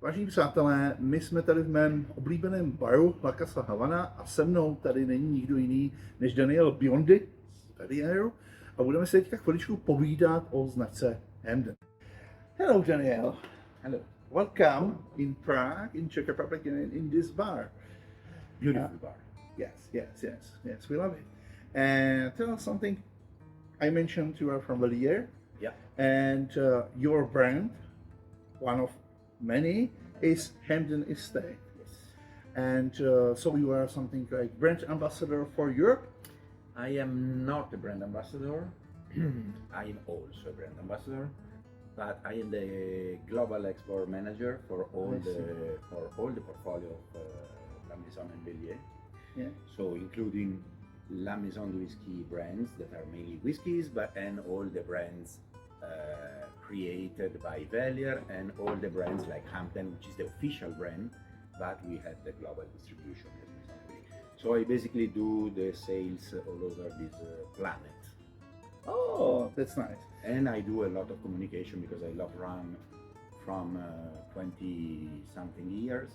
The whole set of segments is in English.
Vážení přátelé, my jsme tady v mém oblíbeném baru La Casa Havana a se mnou tady není nikdo jiný než Danielle Biondi z Veliéru a budeme se teďka chviličku povídat o značce Hampden. Hello Danielle. Hello. Welcome in Prague, in Czech Republic, in this bar. Beautiful bar. Yes, we love it. And tell us something. I mentioned you are from Velier. Yeah. And your brand, one of many, is Hampden Estate. Yes. And so you are something like brand ambassador for Europe? I am not a brand ambassador. I am also a brand ambassador, but I am the global export manager for all the portfolio of La Maison de Velier. Yeah. So including La Maison de Whiskey brands that are mainly whiskies, and all the brands created by Velier, and all the brands like Hampden, which is the official brand, but we have the global distribution. So I basically do the sales all over this planet. Oh, that's nice. And I do a lot of communication because I love rum from 20 something years.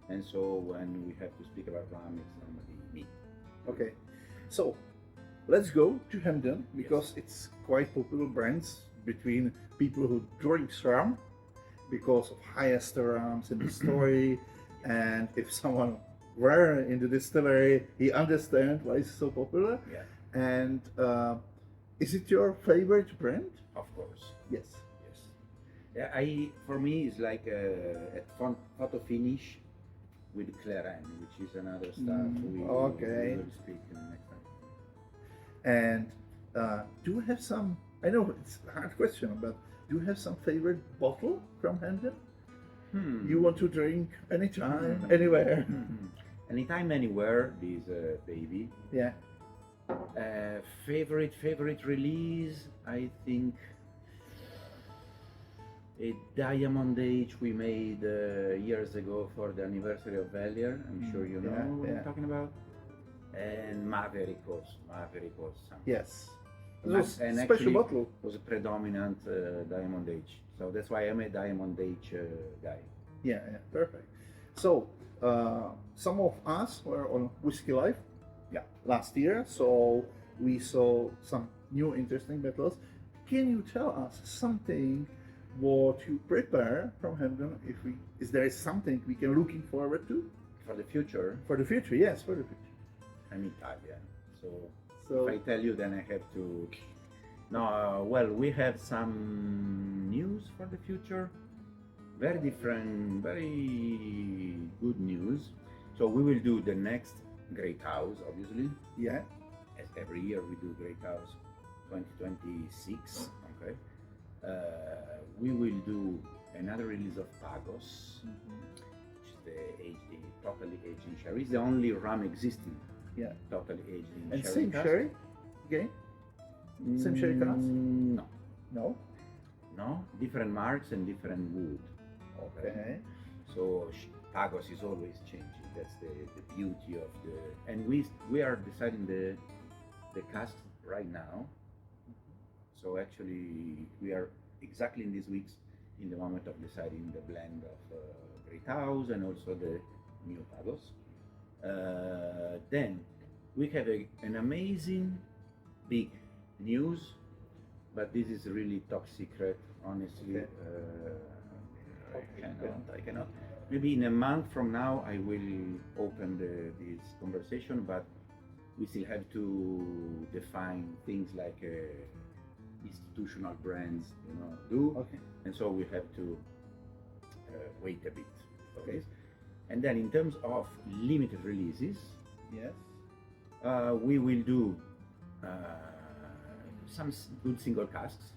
And so when we have to speak about rum, it's normally me. Okay, so let's go to Hampden because it's quite popular brands between people who drink rum because of highest rums in the story, and if someone were in the distillery, he understands why it's so popular. Yeah. And is it your favorite brand? Of course. Yes. Yes. Yeah, for me it's like a photo finish with Claren, which is another stuff we will speak in the next time. And do you have some, I know it's a hard question, but do you have some favorite bottle from Hampden? You want to drink anytime, anywhere? Anytime, anywhere, this baby. Yeah. Favorite release, I think a Diamond Age we made years ago for the anniversary of Velier. I'm sure you know what I'm talking about. And Maverick was something. Yes. It was and special bottle. Was a predominant Diamond Age. So that's why I'm a Diamond Age guy. Yeah, perfect. So some of us were on Whiskey Live last year, so we saw some new interesting bottles. Can you tell us something what you prepare from Hampden? Is there something we can looking forward to? For the future? For the future, yes, for the future. I'm Italian, so if I tell you, then I have to. No, well, we have some news for the future. Very different, very good news. So we will do the next Great House, obviously. Yeah. As every year we do Great House 2026. Okay. We will do another release of Pagos, which is the totally aged in sherry. It's the only rum existing. Yeah. Totally aged in and sherry. Same cask. sherry? Again? Same sherry cask? No. No? No? Different marks and different wood. Okay. So Pagos is always changing. That's the beauty of the. And we are deciding the casks right now. So actually we are exactly in these weeks in the moment of deciding the blend of Great House and also the new Pagos. Then we have an amazing big news, but this is really top secret, honestly. I cannot. Maybe in a month from now I will open this conversation, but we still have to define things like institutional brands, Okay. and so we have to wait a bit. Okay. And then in terms of limited releases, Yes. we will do some good single casks.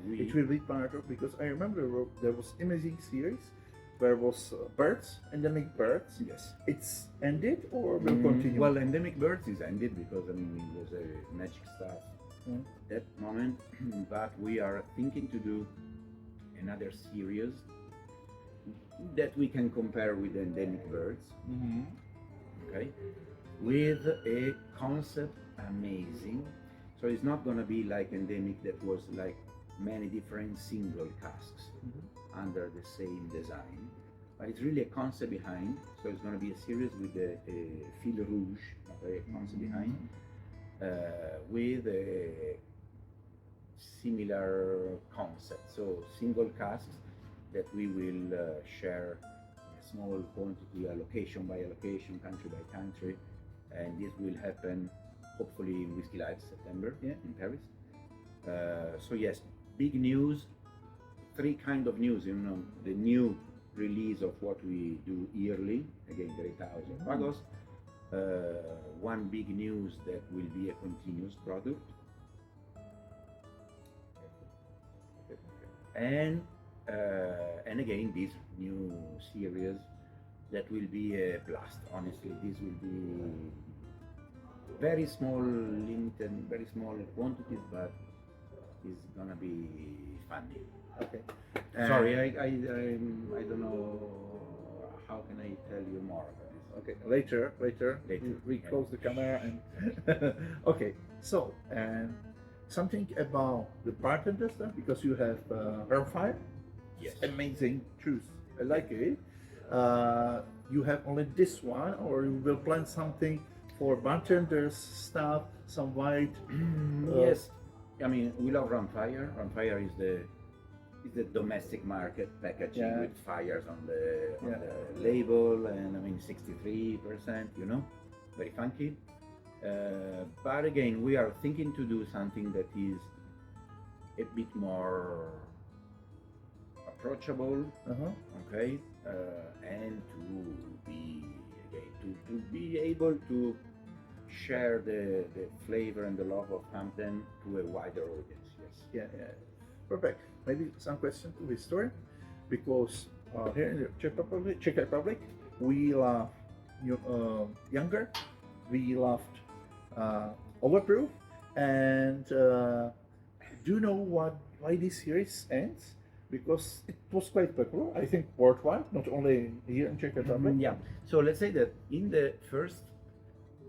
It will be part of, because I remember there was amazing series where was Birds, Endemic Birds. Yes. It's ended or will continue? Well, Endemic Birds is ended because it was a magic stuff at that moment. But we are thinking to do another series that we can compare with Endemic Birds. Okay, with a concept amazing. So it's not gonna be like Endemic that was like many different single casks. under the same design. But it's really a concept behind, so it's going to be a series with a fil rouge, okay, a concept behind, with a similar concept. So single casks that we will share a small quantity, allocation by allocation, country by country, and this will happen hopefully in Whiskey Live September in Paris. So yes, big news, three kind of news, you know, the new release of what we do yearly, again, Great House of Pagos. One big news that will be a continuous product. And again, this new series that will be a blast. Honestly, this will be very small, limited, very small quantities, but it's gonna be fun. Okay. Sorry, I don't know how can I tell you more about this. Okay, later. We close the camera and okay. So and something about the bartenders then, because you have Verify. Yes. Amazing truth. I like it. You have only this one, or you will plan something for bartenders staff, some white? Yes. I mean, we love Rumfire. Rumfire is the domestic market packaging with fires on the label, and I mean 63%, you know, very funky. But again, we are thinking to do something that is a bit more approachable, okay, and to be able to share the flavor and the love of Hampden to a wider audience. Yes. Yeah. Perfect. Maybe some question to this story, because here in the Czech Republic, we love Younger, we loved Overproof, and do you know why this series ends? Because it was quite popular, I think, worldwide, not only here in Czech Republic. Yeah. So let's say that in the first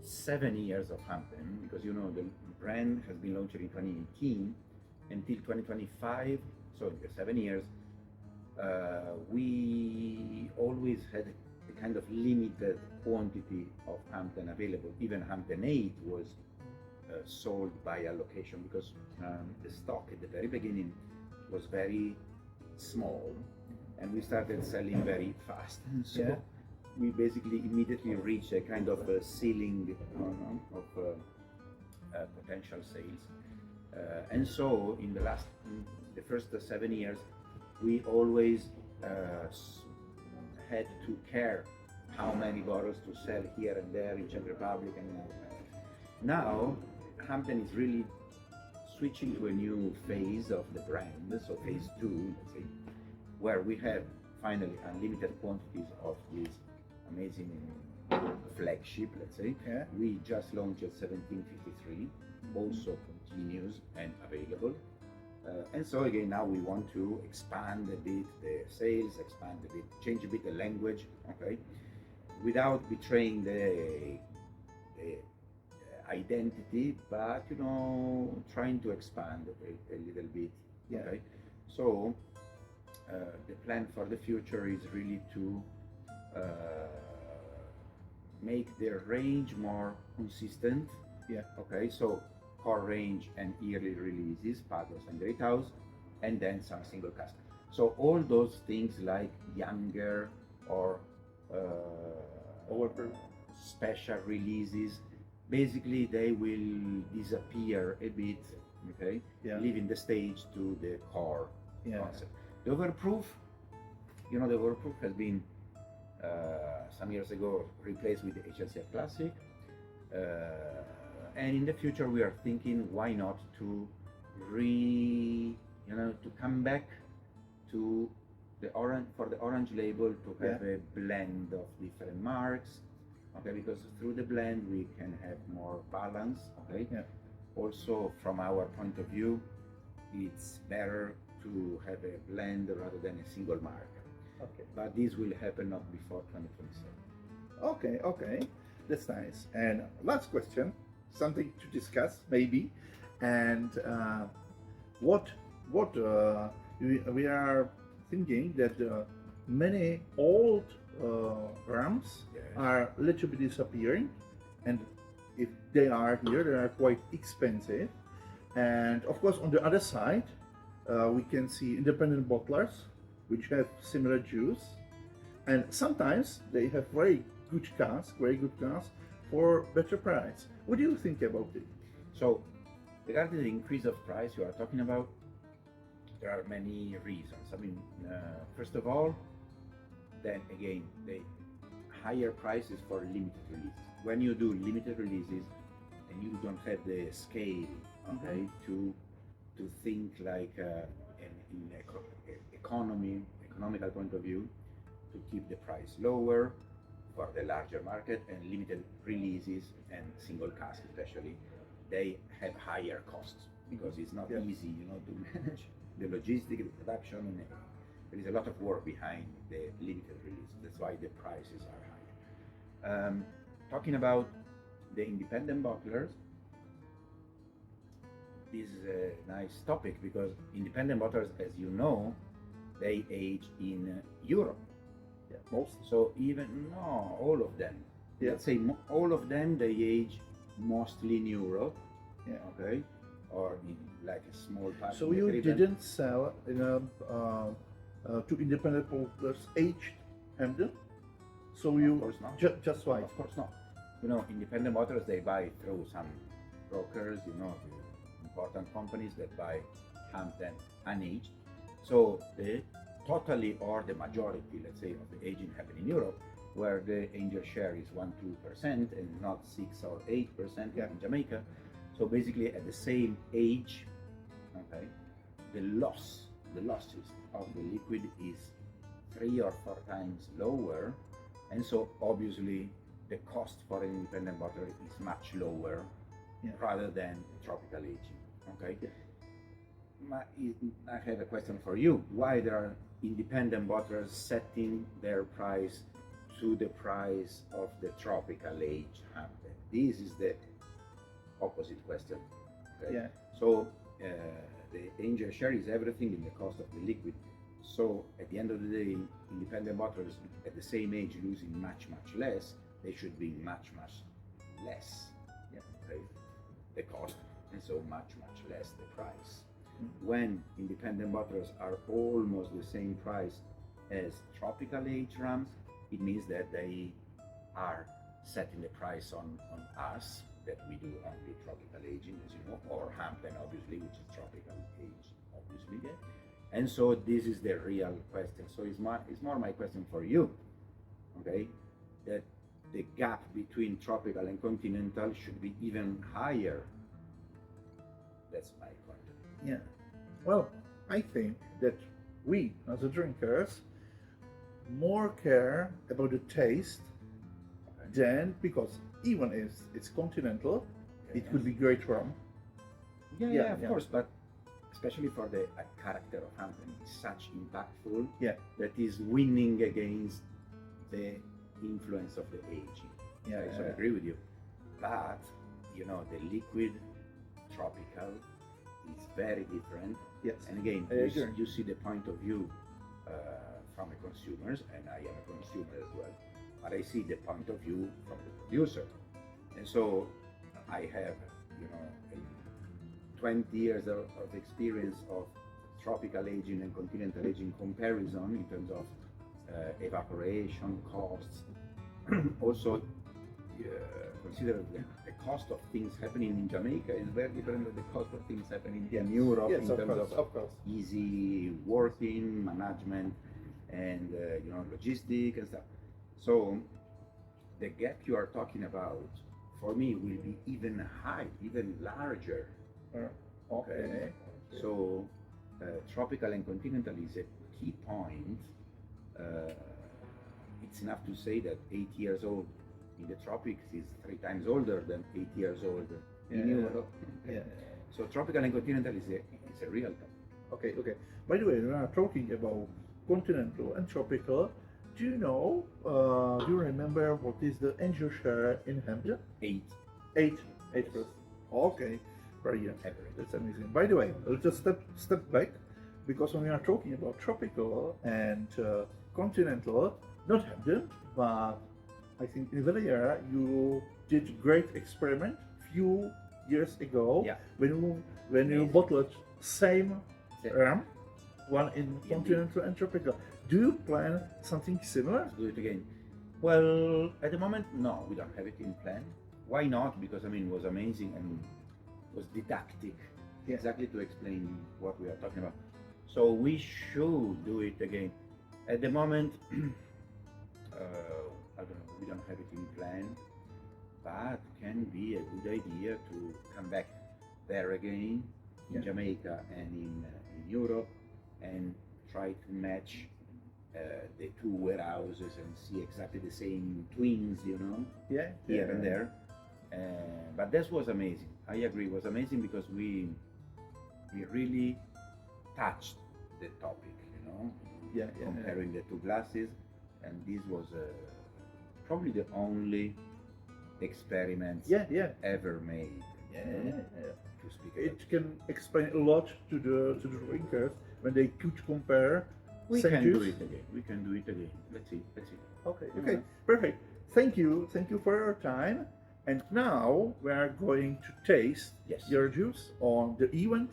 7 years of Hampden, because you know the brand has been launched in 2018 until 2025, so in the 7 years, we always had a kind of limited quantity of Hampden available. Even Hampden 8 was sold by allocation, because the stock at the very beginning was very small, and we started selling very fast. So we basically immediately reached a kind of a ceiling of potential sales. And so in the first 7 years, we always had to care how many bottles to sell here and there in Czech Republic. And now Hampden is really switching to a new phase of the brand, so phase 2, let's say, where we have finally unlimited quantities of this amazing flagship, let's say. We just launched 1753, also continuous and available. And so again, now we want to expand a bit the sales, expand a bit, change a bit the language, okay, without betraying the identity, but you know, trying to expand a little bit. Okay. So the plan for the future is really to make the range more consistent. Okay. So core range and yearly releases, Pagos and Great House, and then some single cask. So all those things like Younger or Overproof special releases, basically they will disappear a bit, okay, leaving the stage to the core concept. The Overproof, you know, the Overproof has been some years ago replaced with the HLCF Classic, and in the future we are thinking, why not to to come back to the orange label, to have a blend of different marks. Okay, because through the blend we can have more balance. Okay. Also, from our point of view, it's better to have a blend rather than a single mark. Okay. But this will happen not before 2027. Okay, that's nice. And last question, something to discuss maybe, and what we are thinking that many old rums Yes. are a little bit disappearing, and if they are here, they are quite expensive. And of course, on the other side, we can see independent bottlers which have similar juice, and sometimes they have very good casks for better price. What do you think about it? So, regarding the increase of price you are talking about, there are many reasons. I mean, first of all, then again, the higher prices for limited releases. When you do limited releases and you don't have the scale, okay, to think like in economical point of view, to keep the price lower for the larger market, and limited releases and single cask especially, they have higher costs because it's not easy, you know, to manage the logistic, the production, and there is a lot of work behind the limited release. That's why the prices are higher. Talking about the independent bottlers, this is a nice topic because independent bottlers, as you know, they age in Europe. Yeah, most. So no, all of them. Yeah. Let's say all of them, they age mostly in Europe. Yeah. Okay. Or in like a small part. So you didn't sell in to independent bottlers aged Hampden? So you Of course not. Just why? Of course not. You know, independent bottlers, they buy through some brokers, you know, the important companies that buy Hampden unaged. So the totally or the majority, let's say, of the aging happen in Europe, where the angel share is 1-2% and not 6 or 8% in Jamaica. So basically, at the same age, okay, the losses of the liquid is 3 or 4 times lower, and so obviously the cost for an independent bottler is much lower rather than tropical aging. Okay. I have a question for you. Why there are independent bottlers setting their price to the price of the tropical age Hampden? This is the opposite question. Okay? Yeah. So the angel share is everything in the cost of the liquid. So at the end of the day, independent bottlers at the same age losing much less. They should be much less. Okay? The cost, and so much less the price. When independent bottlers are almost the same price as tropical age rums, it means that they are setting the price on us, that we do only tropical aging, as you know, or Hampden, obviously, which is tropical age, obviously. Yeah? And so this is the real question. So it's more my question for you, okay? That the gap between tropical and continental should be even higher. That's my point. Yeah. Well, I think that we, as the drinkers, more care about the taste than, because even if it's continental, it could be great rum. Yeah, of course, but especially for the character of Hampden, it's such impactful that is winning against the influence of the aging. So I agree with you. But, you know, the liquid tropical is very different. Yes. And again, you see the point of view from the consumers, and I am a consumer as well, but I see the point of view from the producer. And so I have, you know, 20 years of experience of tropical aging and continental aging comparison in terms of evaporation costs. Also, consider the cost of things happening in Jamaica is very different than the cost of things happening in Europe in terms of easy working, management, and you know, logistic and stuff. So the gap you are talking about, for me, will be even high, even larger. Okay. So tropical and continental is a key point. It's enough to say that 8 years old in the tropics is 3 times older than 8 years old in Europe. So tropical and continental is a real topic. Okay. By the way, we are talking about continental and tropical. Do you know, do you remember what is the angel share in Hampden? 8%. Okay, brilliant. That's amazing. By the way, let's just step back. because when we are talking about tropical and continental, not Hampden, but I think in Velier you did great experiment few years ago Yeah. when you bottled same rum, one in Indeed. continental and tropical. Do you plan something similar? Let's do it again. Well, at the moment, no, we don't have it in plan. Why not? Because I mean, it was amazing and was didactic, Yeah. exactly to explain what we are talking about. So we should do it again. At the moment, I don't know, we don't have it in plan, but can be a good idea to come back there again in Yeah. Jamaica and in Europe and try to match the two warehouses and see exactly the same twins, you know, Yeah, here and there. But this was amazing. I agree, it was amazing because we really touched the topic, you know, Yeah, yeah, comparing the two glasses, and this was probably the only experiment yeah. ever made. Yeah, you know, yeah. to speak about. It can explain a lot to the drinkers when they could compare. We same can do juice. it again. We can do it again. Let's see. Let's see. Okay, Yeah. okay, perfect. Thank you for your time. And now we are going to taste Yes. your juice on the event.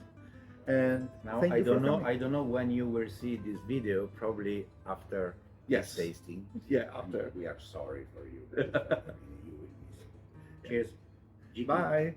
And Now thank I you for don't know. coming. I don't know when you will see this video. Probably after Yes. this tasting. Yeah, after. We are sorry for you. Because, you will miss. Cheers. Bye.